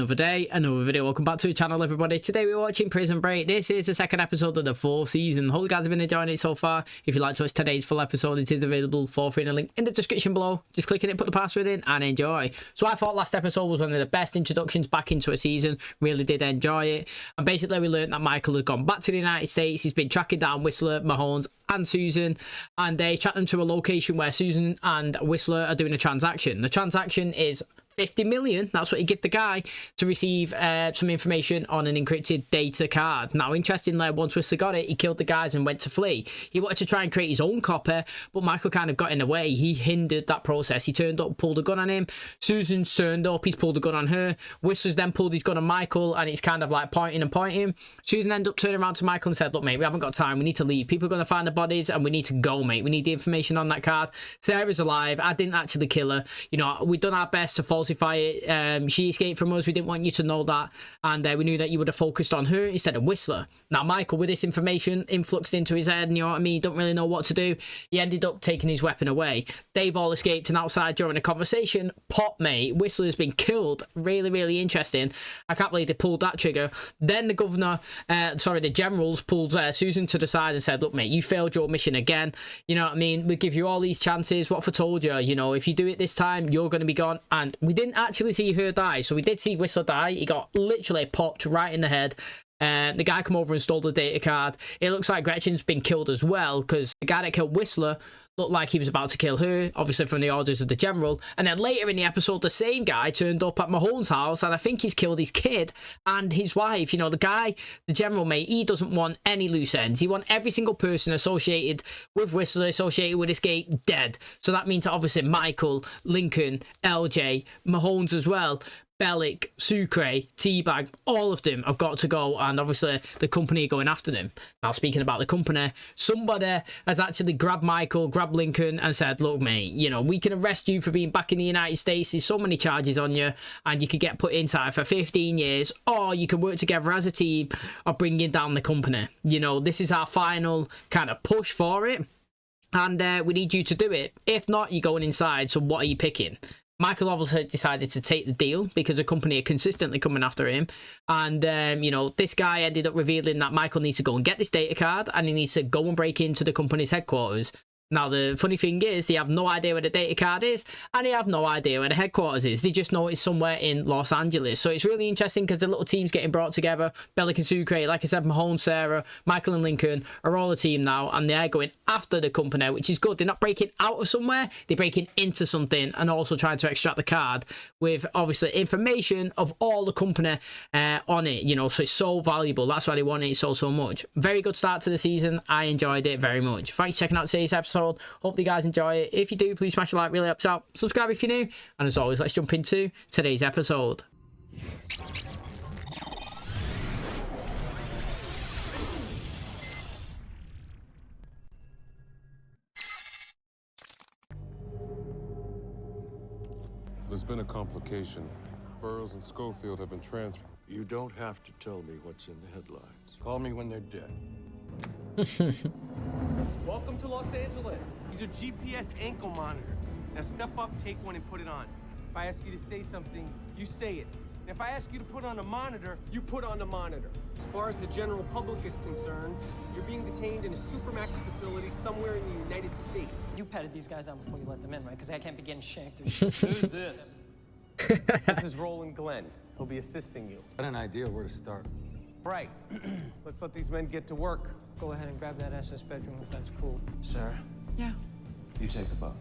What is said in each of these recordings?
Another day, another video. Welcome back to the channel, everybody. Today we're watching Prison Break. This is the second episode of the 4th season. Hope you guys have been enjoying it so far. If you'd like to watch today's full episode, it is available for free in a link in the description below. Just click on it, put the password in, and enjoy. So I thought last episode was one of the best introductions back into a season. Really did enjoy it. And basically we learned that Michael had gone back to the United States. He's been tracking down Whistler, Mahones, and Susan, and they tracked them to a location where Susan and Whistler are doing a transaction. The transaction is 50 million. That's what he gave the guy to receive some information on an encrypted data card. Now, interestingly, once Whistler got it, he killed the guys and went to flee. He wanted to try and create his own copy, but Michael kind of got in the way. He hindered that process. He turned up, pulled a gun on him. Susan's turned up, he's pulled a gun on her. Whistler's then pulled his gun on Michael, and it's kind of like pointing and pointing. Susan ended up turning around to Michael and said, look, mate, we haven't got time. We need to leave. People are going to find the bodies, and we need to go, mate. We need the information on that card. Sarah's alive. I didn't actually kill her. You know, we've done our best to falsify it. She escaped from us. We didn't want you to know that, and we knew that you would have focused on her instead of Whistler. Now Michael, with this information influxed into his head, and you know what I mean, he don't really know what to do. He ended up taking his weapon away. They've all escaped, and outside during a conversation, pop, mate, Whistler's been killed. Really interesting. I can't believe they pulled that trigger. Then the governor, the generals pulled Susan to the side and said, look, mate, you failed your mission again. You know what I mean, we give you all these chances. What if I told you, you know, if you do it this time, you're going to be gone. And we didn't actually see her die. So we did see Whistler die. He got literally popped right in the head. The guy come over and stole the data card. It looks like Gretchen's been killed as well, because the guy that killed Whistler looked like he was about to kill her, obviously from the orders of the general. And then later in the episode, the same guy turned up at Mahone's house, and I think he's killed his kid and his wife. You know, the guy, the general, mate, he doesn't want any loose ends. He wants every single person associated with Whistler, associated with Escape, dead. So that means that obviously Michael, Lincoln, LJ, Mahones as well, Bellic, Sucre, Teabag, all of them have got to go, and obviously the company are going after them. Now, speaking about the company, somebody has actually grabbed Michael, grabbed Lincoln, and said, look, mate, you know, we can arrest you for being back in the United States. There's so many charges on you, and you could get put inside for 15 years, or you can work together as a team of bringing down the company. You know, this is our final kind of push for it, and we need you to do it. If not, you're going inside, so what are you picking? Michael obviously decided to take the deal because the company are consistently coming after him. And, you know, this guy ended up revealing that Michael needs to go and get this data card, and he needs to go and break into the company's headquarters. Now, the funny thing is, they have no idea where the data card is, and they have no idea where the headquarters is. They just know it's somewhere in Los Angeles. So it's really interesting because the little team's getting brought together. Bellic and Sucre, like I said, Mahone, Sarah, Michael and Lincoln are all a team now, and they're going after the company, which is good. They're not breaking out of somewhere, they're breaking into something and also trying to extract the card with, obviously, information of all the company on it, you know, so it's so valuable. That's why they want it so much. Very good start to the season. I enjoyed it very much. Thanks for checking out today's episode. Hope you guys enjoy it. If you do, please smash a like, really helps out. Subscribe if you're new, and as always, let's jump into today's episode. There's been a complication. Burroughs and Schofield have been transferred. You don't have to tell me what's in the headlines. Call me when they're dead. Welcome to Los Angeles. These are GPS ankle monitors. Now step up, take one, and put it on. If I ask you to say something, you say it. And if I ask you to put on a monitor, you put on the monitor. As far as the general public is concerned, you're being detained in a supermax facility somewhere in the United States. You patted these guys out before you let them in, right? Because I can't be getting shanked or shit. Who's this? This is Roland Glenn. He'll be assisting you. Got an idea where to start. Right. Let's let these men get to work. Go ahead and grab that SS bedroom if that's cool. Sarah, Yeah. you take the boat.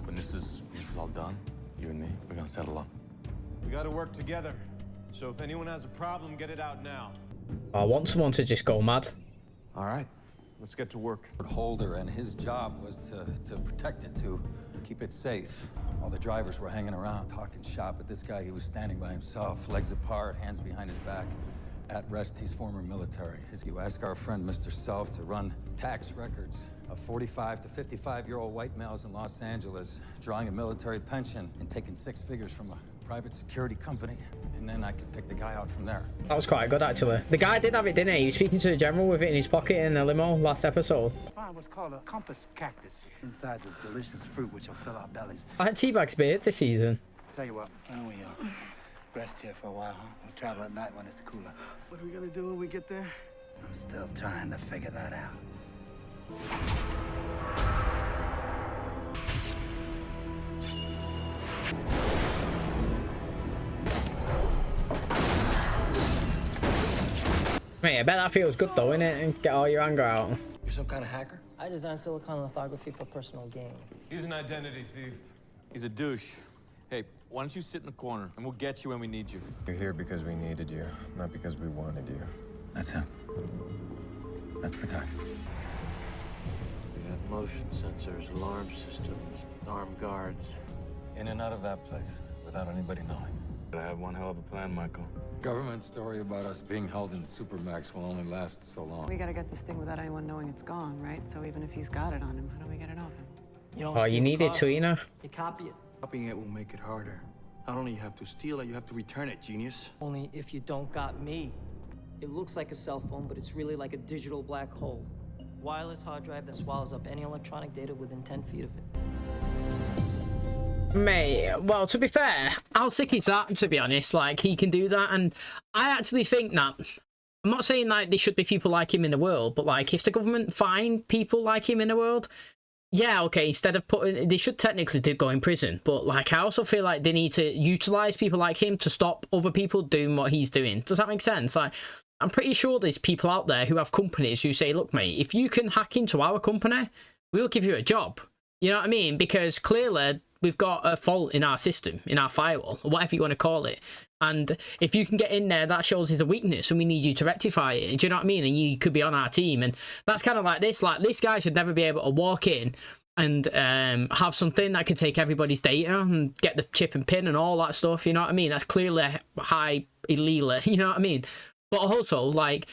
When this is all done, you and me, we're gonna settle up. We gotta work together. So if anyone has a problem, get it out now. I want someone to just go mad. All right, let's get to work. Holder, and his job was to protect it, to keep it safe. All the drivers were hanging around, talking shop, but this guy, he was standing by himself, legs apart, hands behind his back. At rest, he's former military. You ask our friend Mr. Self to run tax records of 45 to 55-year-old white males in Los Angeles, drawing a military pension and taking 6 figures from a private security company, and then I could pick the guy out from there. That was quite good, actually. The guy did have it, didn't he? He was speaking to the general with it in his pocket in the limo last episode. Find what's called a compass cactus inside the delicious fruit which will fill our bellies. I had Teabag's beard this season. Tell you what, why don't we Rest here for a while, huh? We'll travel at night when it's cooler. What are we gonna do when we get there? I'm still trying to figure that out. Mate, I bet that feels good though, innit? And get all your anger out. You're some kind of hacker? I designed silicon lithography for personal gain. He's an identity thief. He's a douche. Hey, why don't you sit in the corner and we'll get you when we need you. You're here because we needed you, not because we wanted you. That's him. That's the guy. We got motion sensors, alarm systems, armed guards. In and out of that place without anybody knowing. I have one hell of a plan, Michael. Government story about us being held in Supermax will only last so long. We gotta get this thing without anyone knowing it's gone, right? So even if he's got it on him, how do we get it off him? You don't Oh, you steal need the it, Tweener. car, you copy it. Copying it will make it harder. Not only you have to steal it, you have to return it, genius. Only if you don't got me. It looks like a cell phone, but it's really like a digital black hole. Wireless hard drive that swallows up any electronic data within 10 feet of it. Mate, well, to be fair, how sick is that, to be honest? Like, he can do that, and I actually think that, I'm not saying, like, there should be people like him in the world, but, like, if the government find people like him in the world, yeah, okay, instead of putting, they should technically do go in prison, but, like, I also feel like they need to utilise people like him to stop other people doing what he's doing. Does that make sense? Like, I'm pretty sure there's people out there who have companies who say, look, mate, if you can hack into our company, we'll give you a job. You know what I mean? Because clearly we've got a fault in our system, in our firewall, or whatever you want to call it. And if you can get in there, that shows it's a weakness and we need you to rectify it. Do you know what I mean? And you could be on our team. And that's kind of like this. Like, this guy should never be able to walk in and have something that could take everybody's data and get the chip and pin and all that stuff. You know what I mean? That's clearly high illegal. You know what I mean? But also, like,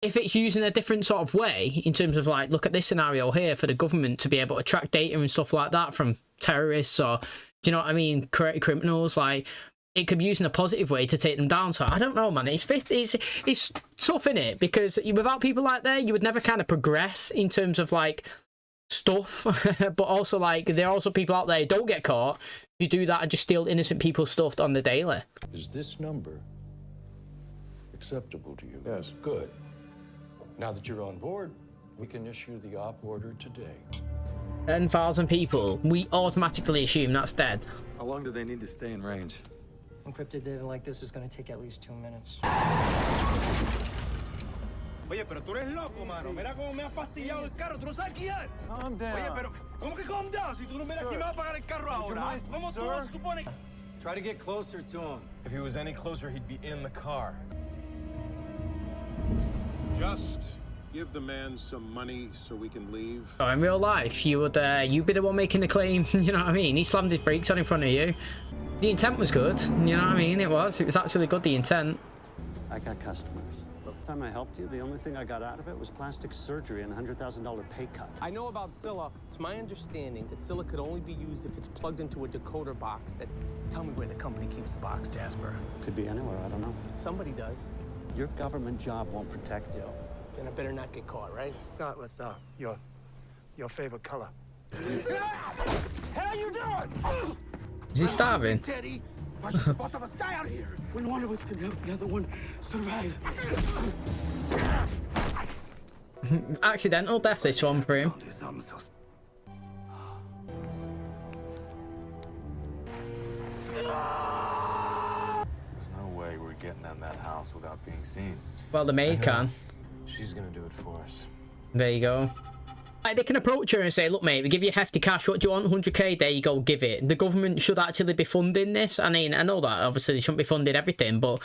if it's using a different sort of way in terms of, like, look at this scenario here for the government to be able to track data and stuff like that from terrorists or, do you know what I mean, criminals, like, it could be used in a positive way to take them down. So I don't know, man. It's tough, innit? Because without people like that, you would never kind of progress in terms of, like, stuff. But also, like, there are also people out there who don't get caught who do that and just steal innocent people's stuff on the daily. Is this number acceptable to you? Yes. Good. Now that you're on board, we can issue the op order today. 10,000 people. We automatically assume that's dead. How long do they need to stay in range? Encrypted data like this is going to take at least 2 minutes. Oye, pero tú eres loco, mano. Mira cómo me ha fastidiado el carro. ¿Tú no sabes quién es? Calm down. Oye, pero ¿cómo que calm down? Si tú no miras quién me va a pagar el carro ahora. ¿Cómo tú lo supones? Try to get closer to him. If he was any closer, he'd be in the car. Just give the man some money so we can leave. Oh, in real life, you would you'd be the one making the claim. You know what I mean? He slammed his brakes on in front of you. The intent was good. You know what I mean? It was actually good, the intent. I got customers. The time I helped you, the only thing I got out of it was plastic surgery and a $100,000 pay cut. I know about SCYLLA. It's my understanding that SCYLLA could only be used if it's plugged into a decoder box. Tell me where the company keeps the box, Jasper. Could be anywhere, I don't know. Somebody does. Your government job won't protect you. Then I better not get caught, right? Start with your favorite color. Hell you doing? Is he starving? Teddy, watch both of us die out here. When one of us can help the other one survive. Accidental death, this one for him. Do something so There's no way we're getting in that house without being seen. Well, the maid can. She's gonna do it for us. There you go. Like, they can approach her and say, look, mate, we give you hefty cash. What do you want? 100k? There you go, give it. The government should actually be funding this. I mean, I know that obviously they shouldn't be funding everything, but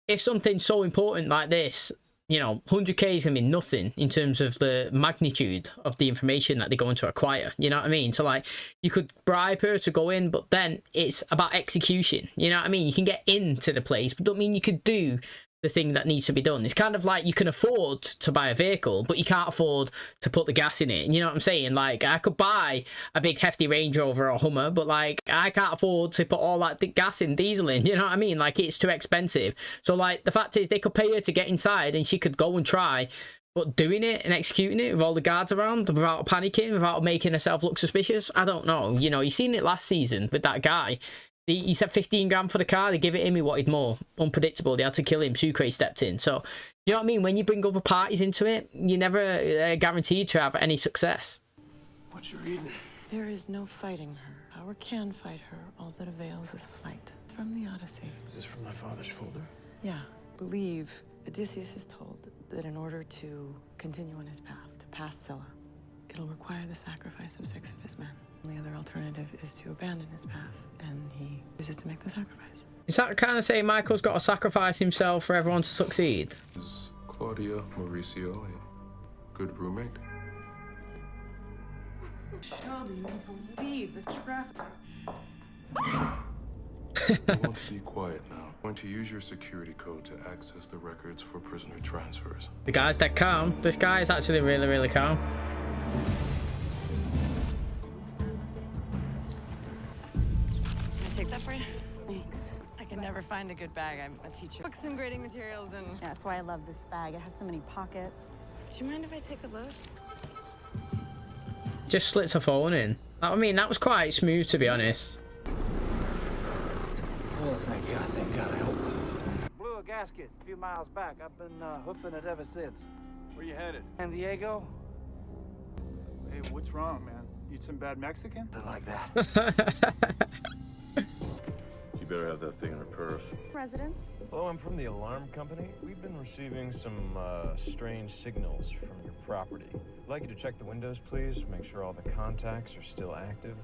if something so important like this, you know, 100k is going to be nothing in terms of the magnitude of the information that they're going to acquire. You know what I mean? So, like, you could bribe her to go in, but then it's about execution. You know what I mean? You can get into the place, but don't mean you could do the thing that needs to be done. It's kind of like you can afford to buy a vehicle, but you can't afford to put the gas in it. You know what I'm saying? Like, I could buy a big hefty Range Rover or Hummer, but, like, I can't afford to put all that gas in, diesel in. You know what I mean? Like, it's too expensive. So, like, the fact is they could pay her to get inside and she could go and try, but doing it and executing it with all the guards around without panicking, without making herself look suspicious, I don't know. You know, you've seen it last season with that guy. He said 15 grand for the car. They give it him. He wanted more. Unpredictable. They had to kill him. Sucre stepped in. So, you know what I mean? When you bring other parties into it, you're never guaranteed to have any success. What you reading? There is no fighting her. Power can fight her. All that avails is flight. From the Odyssey. Is this from my father's folder? Yeah. Believe Odysseus is told that in order to continue on his path to pass Scylla, it'll require the sacrifice of 6 of his men. The other alternative is to abandon his path, and he chooses to make the sacrifice. Is that kind of saying Michael's got to sacrifice himself for everyone to succeed? Is Claudia Mauricio a good roommate? Shelby, you believe the traffic. I want to be quiet now. I'm going to use your security code to access the records for prisoner transfers. The guy's dead calm. This guy is actually really, really calm. Can I take that for you? Thanks. I can never find a good bag. I'm a teacher. Books and grading materials and... Yeah, that's why I love this bag. It has so many pockets. Do you mind if I take a look? Just slips a phone in. I mean, that was quite smooth, to be honest. Oh, thank God, I hope. Blew a gasket a few miles back. I've been hoofing it ever since. Where you headed? San Diego? Hey, what's wrong, man? Eat some bad Mexican? Something like that. You better have that thing in her purse. Residents? Hello, I'm from the alarm company. We've been receiving some strange signals from your property. I'd like you to check the windows, please. Make sure all the contacts are still active.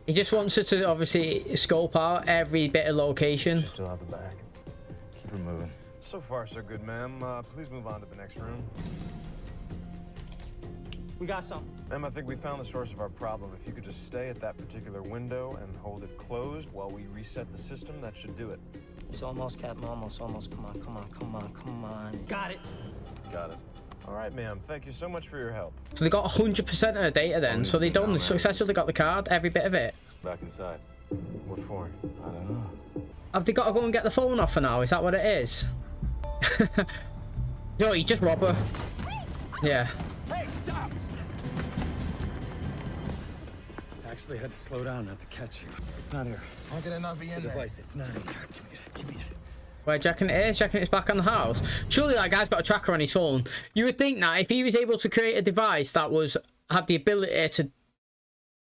He just wants her to obviously scope out every bit of location. She's still out the back. Keep her moving. So far, so good, ma'am. Please move on to the next room. We got some. Ma'am, I think we found the source of our problem. If you could just stay at that particular window and hold it closed while we reset the system, that should do it. It's almost, Captain. Almost. Come on. Got it. Got it. All right, ma'am. Thank you so much for your help. So they got 100% of the data then. So they done successfully got the card, every bit of it. Back inside. What for? I don't know. Have they got to go and get the phone off for now? Is that what it is? Yo, you just rob her. Yeah. Hey, stop! Actually had to slow down not to catch you. It's not here. How can it not be in The there? device, it's not in here. Give me it. Where do you reckon it is? Do you reckon it's back on the house? Surely that guy's got a tracker on his phone. You would think that if he was able to create a device that had the ability to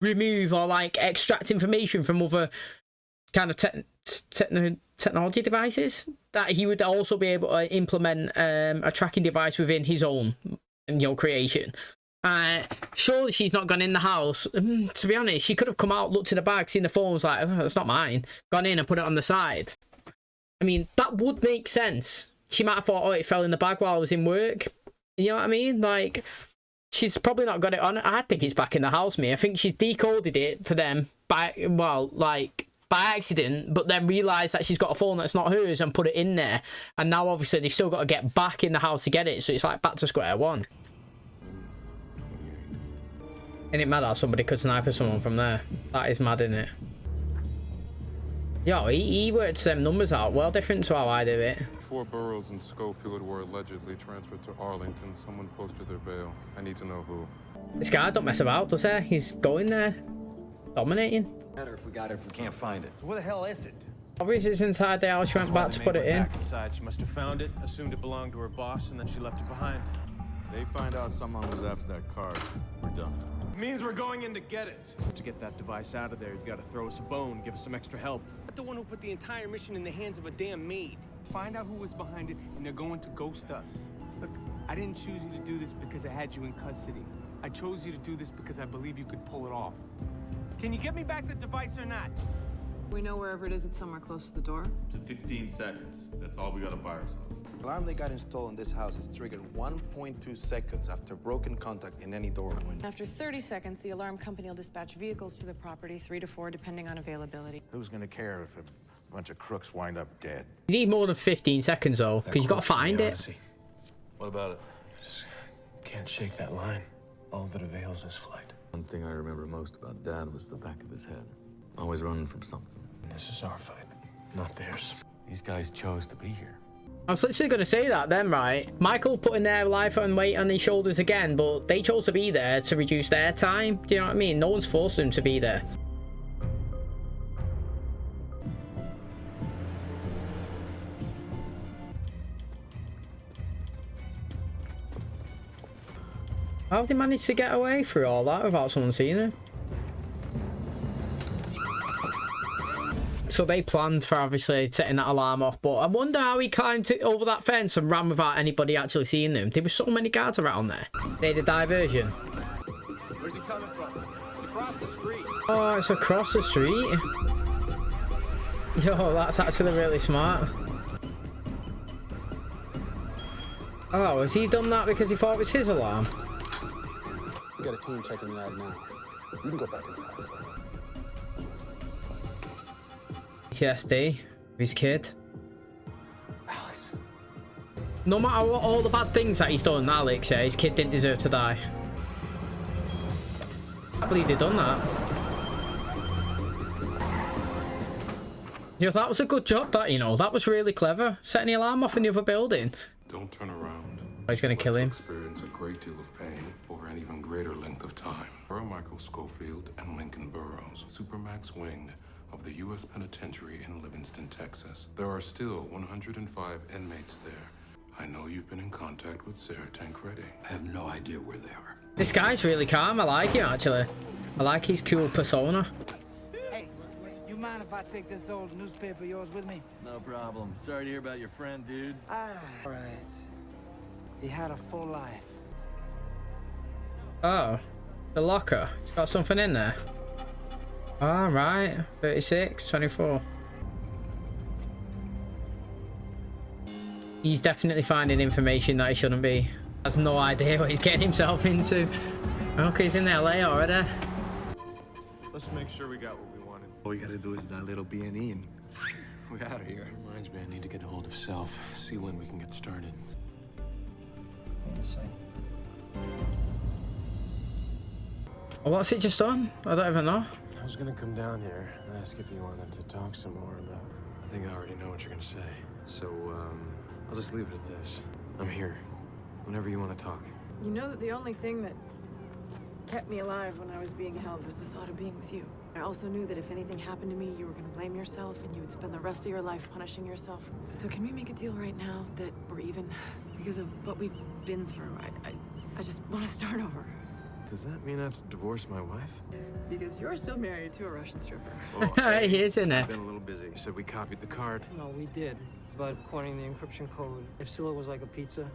remove or like extract information from other kind of technology devices, that he would also be able to implement a tracking device within his own creation. Surely she's not gone in the house. To be honest, she could have come out, looked in the bag, seen the phone, was like, oh, that's not mine. Gone in and put it on the side. I mean, that would make sense. She might have thought, oh, it fell in the bag while I was in work. You know what I mean? Like, she's probably not got it on. I think it's back in the house, me. I think she's decoded it for them by accident, but then realised that she's got a phone that's not hers and put it in there. And now, obviously, they've still got to get back in the house to get it. So it's like back to square one. Ain't it mad how somebody could sniper someone from there? That is mad, isn't it? Yo, he worked them numbers out. Well different to how I do it. Before Burroughs and Schofield were allegedly transferred to Arlington, someone posted their bail. I need to know who. This guy don't mess about, does he? He's going there. Dominating. Better if we got it if we can't find it. So where the hell is it? Obviously it's inside the house. She went back to put it in. Back inside. She must have found it, assumed it belonged to her boss, and then she left it behind. They find out someone was after that card. We're done. It means we're going in to get it. To get that device out of there, you gotta throw us a bone, give us some extra help. Not the one who put the entire mission in the hands of a damn maid. Find out who was behind it, and they're going to ghost us. Look, I didn't choose you to do this because I had you in custody. I chose you to do this because I believe you could pull it off. Can you get me back the device or not? We know wherever it is, it's somewhere close to the door. To 15 seconds. That's all we gotta buy ourselves. The alarm they got installed in this house is triggered 1.2 seconds after broken contact in any door or window. After 30 seconds, the alarm company will dispatch vehicles to the property, 3 to 4, depending on availability. Who's gonna care if a bunch of crooks wind up dead? You need more than 15 seconds though, because you got to find it. What about it? Just can't shake that line. All that avails is flight. One thing I remember most about Dad was the back of his head. Always running from something. This is our fight, not theirs. These guys chose to be here. I was literally going to say that then, right? Michael putting their life and weight on his shoulders again, but they chose to be there to reduce their time. Do you know what I mean? No one's forced them to be there. How have they managed to get away through all that without someone seeing it? So they planned for obviously setting that alarm off, but I wonder how he climbed over that fence and ran without anybody actually seeing him. There were so many guards around there. They had a diversion. Where's he coming from? It's across the street. Oh, it's across the street. Yo, that's actually really smart. Oh, has he done that because he thought it was his alarm? We got a team checking it out now. You can go back inside, sir. PTSD, his kid. Alex. No matter what, all the bad things that he's done, Alex, yeah, his kid didn't deserve to die. I believe they've done that. Yo, that was a good job, that, you know. That was really clever. Setting the alarm off in the other building. Don't turn around. Oh, he's gonna kill him. Experience a great deal of pain over an even greater length of time. Earl Michael Schofield and Lincoln Burroughs, Supermax Wing of the U.S. Penitentiary in Livingston, Texas. There are still 105 inmates there. I know you've been in contact with Sarah Tancredi. I have no idea where they are. This guy's really calm. I like him, actually. I like his cool persona. Hey, you mind if I take this old newspaper of yours with me? No problem. Sorry to hear about your friend, dude. All right. He had a full life. Oh, the locker. It's got something in there. All right, 36, 24. He's definitely finding information that he shouldn't be. Has no idea what he's getting himself into. Okay, he's in LA already. Let's make sure we got what we wanted. All we gotta do is that little B&E and we're out of here. Reminds me, I need to get a hold of Self. See when we can get started. Oh, what's it just done? I don't even know. I was gonna come down here and ask if you wanted to talk some more about... I think I already know what you're gonna say. So, I'll just leave it at this. I'm here. Whenever you want to talk. You know that the only thing that kept me alive when I was being held was the thought of being with you. I also knew that if anything happened to me, you were going to blame yourself and you would spend the rest of your life punishing yourself. So can we make a deal right now that we're even? Because of what we've been through, I just want to start over. Does that mean I have to divorce my wife? Because you're still married to a Russian stripper. Well, He is, isn't I've it? been a little busy. You said we copied the card. No, we did. But according to the encryption code, if SCYLLA was like a pizza,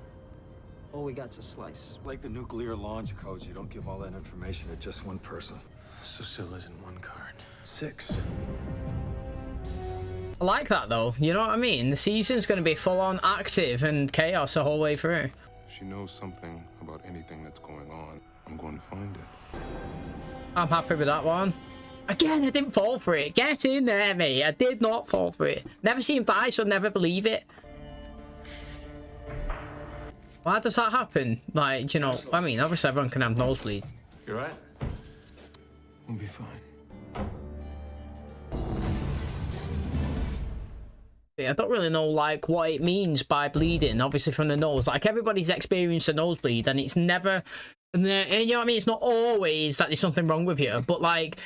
all we got's a slice. Like the nuclear launch codes, you don't give all that information to just one person. So SCYLLA isn't one card. 6. I like that, though. You know what I mean? The season's going to be full-on active and chaos the whole way through. If she knows something about anything that's going on, I'm going to find it. I'm happy with that one. Again, I didn't fall for it. Get in there, mate. I did not fall for it. Never see him die, so never believe it. Why does that happen? Like, you know, I mean, obviously everyone can have nosebleeds. You right? We'll be fine. I don't really know, like, what it means by bleeding, obviously, from the nose. Like, everybody's experienced a nosebleed, and it's never... And you know what I mean? It's not always that there's something wrong with you, but, like...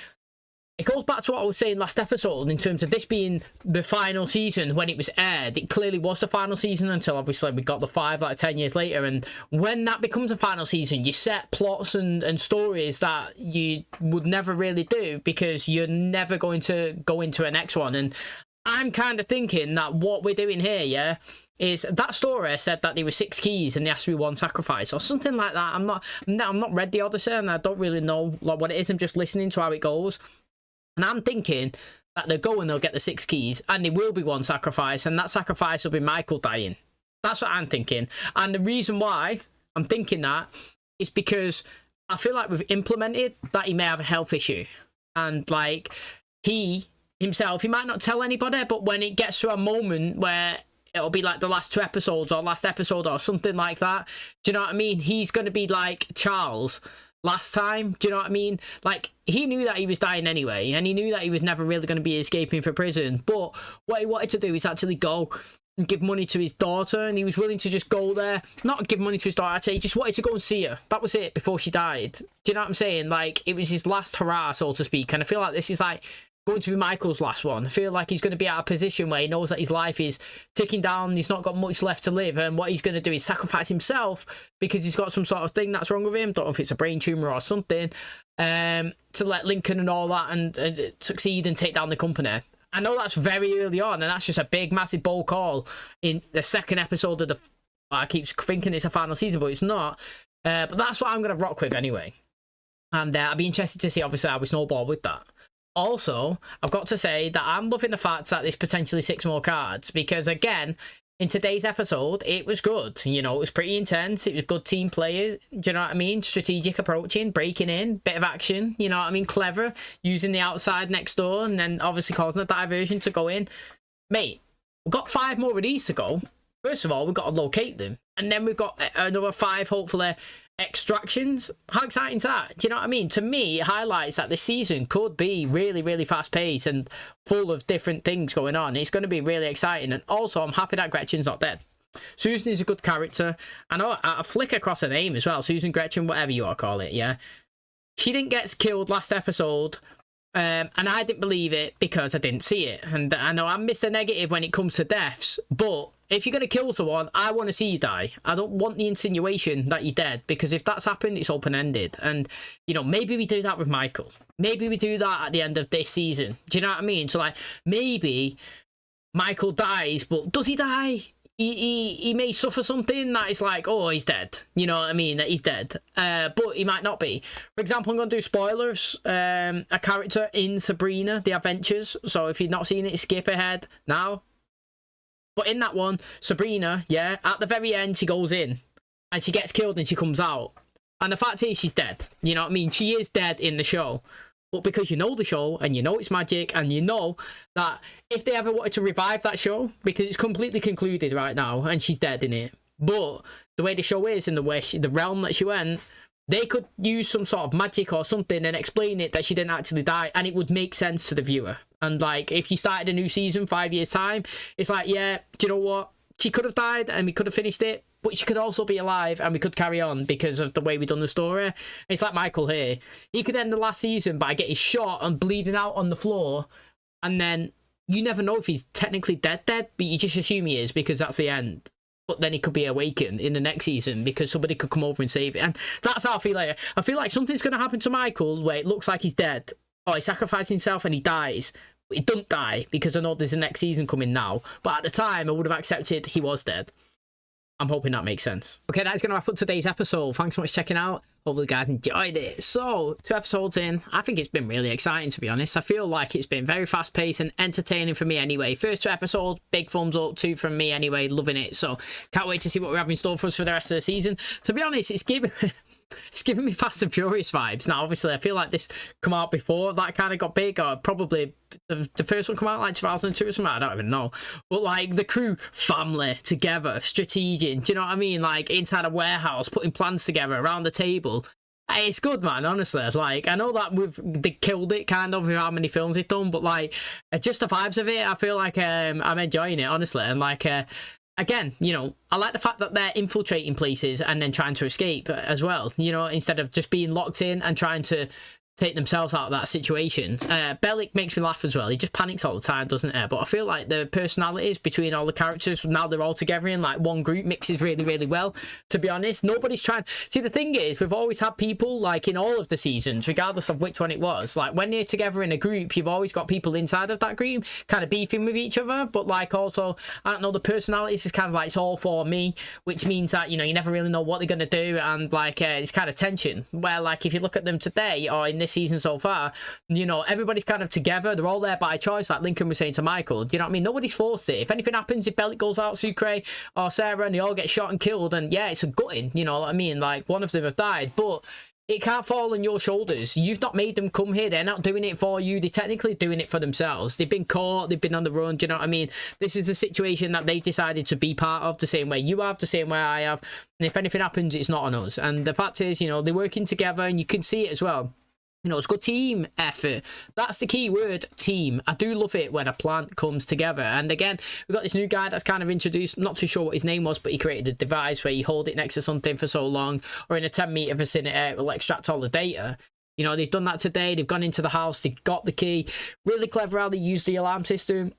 It goes back to what I was saying last episode in terms of this being the final season when it was aired. It clearly was the final season until obviously we got the 5 like 10 years later. And when that becomes a final season, you set plots and stories that you would never really do because you're never going to go into a next one. And I'm kind of thinking that what we're doing here, yeah, is that story said that there were 6 keys and there has to be 1 sacrifice or something like that. I'm not read the Odyssey and I don't really know like what it is. I'm just listening to how it goes. And I'm thinking that they'll go and they'll get the 6 keys and there will be 1 sacrifice and that sacrifice will be Michael dying. That's what I'm thinking. And the reason why I'm thinking that is because I feel like we've implemented that he may have a health issue. And like he himself, he might not tell anybody, but when it gets to a moment where it'll be like the last 2 episodes or last episode or something like that, do you know what I mean? He's going to be like Charles last time, do you know what I mean? Like, he knew that he was dying anyway, and he knew that he was never really going to be escaping from prison, but what he wanted to do is actually go and give money to his daughter, and he was willing to just go there, not give money to his daughter, I'd say he just wanted to go and see her. That was it, before she died. Do you know what I'm saying? Like, it was his last hurrah, so to speak, and I feel like this is like going to be Michael's last one. I feel like he's going to be at a position where he knows that his life is ticking down, he's not got much left to live, and what he's going to do is sacrifice himself because he's got some sort of thing that's wrong with him. Don't know if it's a brain tumor or something, to let Lincoln and all that and succeed and take down the company. I know that's very early on, and that's just a big, massive, bold call in the second episode of the... I keep thinking it's a final season, but it's not. But that's what I'm going to rock with anyway. And I'd be interested to see, obviously, how we snowball with that. Also, I've got to say that I'm loving the fact that there's potentially 6 more cards, because again, in today's episode, it was good. You know, it was pretty intense. It was good team players. Do you know what I mean? Strategic approaching, breaking in, bit of action. You know what I mean? Clever, using the outside next door, and then obviously causing a diversion to go in. Mate, we've got 5 more of these to go. First of all, we've got to locate them. And then we've got another 5, hopefully, extractions. How exciting is that? Do you know what I mean? To me, it highlights that this season could be really, really fast-paced and full of different things going on. It's going to be really exciting. And also, I'm happy that Gretchen's not dead. Susan is a good character. I know I flick across her name as well. Susan, Gretchen, whatever you want to call it, yeah? She didn't get killed last episode. And I didn't believe it because I didn't see it. And I know I'm Mr. Negative when it comes to deaths, but if you're going to kill someone, I want to see you die. I don't want the insinuation that you're dead, because if that's happened, it's open-ended. And, you know, maybe we do that with Michael. Maybe we do that at the end of this season. Do you know what I mean? So, like, maybe Michael dies, but does he die? He may suffer something that is like, oh, he's dead. You know what I mean? That he's dead. But he might not be. For example, I'm going to do spoilers. A character in Sabrina, The Adventures. So if you've not seen it, skip ahead now. But in that one, Sabrina, yeah, at the very end, she goes in. And she gets killed and she comes out. And the fact is, she's dead. You know what I mean? She is dead in the show. But because you know the show, and you know it's magic, and you know that if they ever wanted to revive that show, because it's completely concluded right now, and she's dead in it, but the way the show is, and the way the realm that she went, they could use some sort of magic or something and explain it that she didn't actually die, and it would make sense to the viewer. And, like, if you started a new season 5 years' time, it's like, yeah, do you know what? She could have died, and we could have finished it, but she could also be alive, and we could carry on because of the way we've done the story. It's like Michael here. He could end the last season by getting shot and bleeding out on the floor, and then you never know if he's technically dead, but you just assume he is because that's the end. But then he could be awakened in the next season because somebody could come over and save it. And that's how I feel like. I feel like something's going to happen to Michael where it looks like he's dead, or he sacrificed himself and he dies. But he doesn't die because I know there's a next season coming now. But at the time, I would have accepted he was dead. I'm hoping that makes sense. Okay, that's going to wrap up today's episode. Thanks so much for checking out. Hopefully you guys enjoyed it. So, 2 episodes in, I think it's been really exciting, to be honest. I feel like it's been very fast-paced and entertaining for me anyway. First 2 episodes, big thumbs up, 2 from me anyway, loving it. So, can't wait to see what we have in store for us for the rest of the season. To be honest, it's giving me Fast and Furious vibes. Now, obviously, I feel like this come out before that kind of got big, or probably the first one come out like 2002 or something. I don't even know. But like the crew, family, together, strategic. Do you know what I mean? Like inside a warehouse, putting plans together around the table. It's good, man, honestly. Like, I know that they killed it kind of with how many films they've done, but like, just the vibes of it, I feel like I'm enjoying it, honestly. And like, again, you know, I like the fact that they're infiltrating places and then trying to escape as well, you know, instead of just being locked in and trying to take themselves out of that situation. Bellic makes me laugh as well. He just panics all the time, doesn't he? But I feel like the personalities between all the characters, now they're all together in like one group, mixes really, really well, to be honest. Nobody's trying... See, the thing is, we've always had people, like in all of the seasons, regardless of which one it was, like when they're together in a group, you've always got people inside of that group kind of beefing with each other, but like also, I don't know, the personalities is kind of like, it's all for me, which means that, you know, you never really know what they're going to do, and like, it's kind of tension, where like, if you look at them today, or in this season so far, you know, everybody's kind of together, they're all there by choice, like Lincoln was saying to Michael, you know what I mean? Nobody's forced it. If anything happens, if Bellic goes out, Sucre or Sarah, and they all get shot and killed, and yeah, it's a gutting, you know what I mean? Like, one of them have died, but it can't fall on your shoulders. You've not made them come here. They're not doing it for you. They're technically doing it for themselves. They've been caught. They've been on the run. Do you know what I mean? This is a situation that they've decided to be part of, the same way you have, the same way I have. And if anything happens, it's not on us. And the fact is, you know, they're working together, and you can see it as well. You know, it's good team effort. That's the key word, team. I do love it when a plan comes together. And again, we've got this new guy that's kind of introduced. I'm not too sure what his name was, but he created a device where you hold it next to something for so long, or in a 10-meter vicinity, it will extract all the data. You know, they've done that today. They've gone into the house. They've got the key. Really clever how they used the alarm system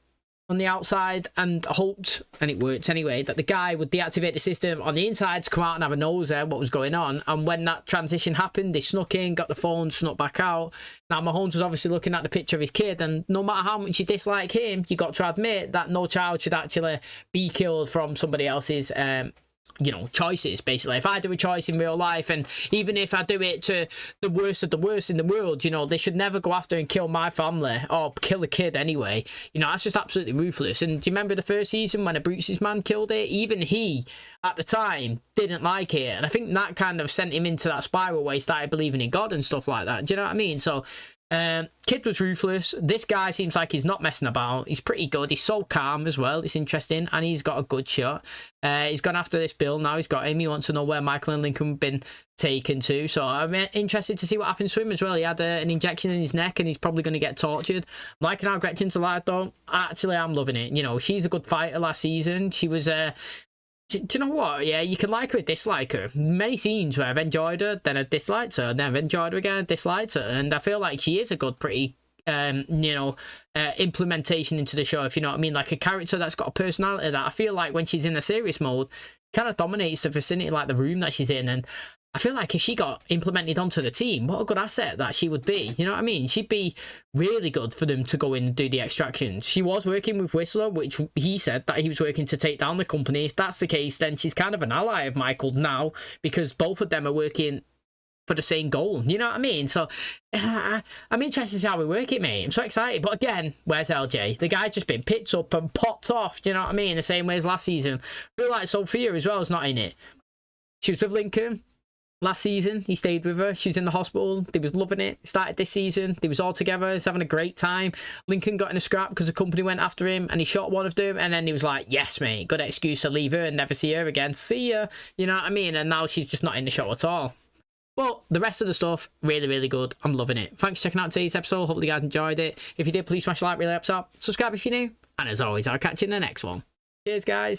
on the outside, and hoped, and it worked anyway, that the guy would deactivate the system on the inside to come out and have a nose at what was going on. And when that transition happened, they snuck in, got the phone, snuck back out. Now, Mahomes was obviously looking at the picture of his kid, and no matter how much you dislike him, you got to admit that no child should actually be killed from somebody else's you know, choices. Basically, if I do a choice in real life, and even if I do it to the worst of the worst in the world, you know, they should never go after and kill my family or kill a kid anyway. You know, that's just absolutely ruthless. And do you remember the first season when a Bruce's man killed it? Even he at the time didn't like it, and I think that kind of sent him into that spiral where he started believing in God and stuff like that. Do you know what I mean? So kid was ruthless. This guy seems like he's not messing about. He's pretty good. He's so calm as well. It's interesting, and he's got a good shot. He's gone after this Bill now. He's got him. He wants to know where Michael and Lincoln have been taken to. So I'm interested to see what happens to him as well. He had an injection in his neck, and he's probably going to get tortured. I'm liking how Gretchen's alive, though. Actually, I'm loving it. You know, she's a good fighter last season. She was do you know what? Yeah, you can like her or dislike her. Many scenes where I've enjoyed her, then I've disliked her, and then I've enjoyed her again, disliked her. And I feel like she is a good, pretty, you know, implementation into the show, if you know what I mean. Like a character that's got a personality that I feel like when she's in a serious mode, kind of dominates the vicinity, like the room that she's in. And I feel like if she got implemented onto the team, what a good asset that she would be. You know what I mean? She'd be really good for them to go in and do the extractions. She was working with Whistler, which he said that he was working to take down the company. If that's the case, then she's kind of an ally of Michael now, because both of them are working for the same goal. You know what I mean? So I'm interested to see how we work it, mate. I'm so excited. But again, where's LJ? The guy's just been picked up and popped off. You know what I mean? The same way as last season. I feel like Sophia as well is not in it. She was with Lincoln last season. He stayed with her. She was in the hospital. They was loving it. Started this season. They was all together. He's having a great time. Lincoln got in a scrap because the company went after him, and he shot one of them. And then he was like, yes, mate. Good excuse to leave her and never see her again. See ya. You know what I mean? And now she's just not in the show at all. But the rest of the stuff, really, really good. I'm loving it. Thanks for checking out today's episode. Hopefully you guys enjoyed it. If you did, please smash a like. Really helps out. Subscribe if you're new. And as always, I'll catch you in the next one. Cheers, guys.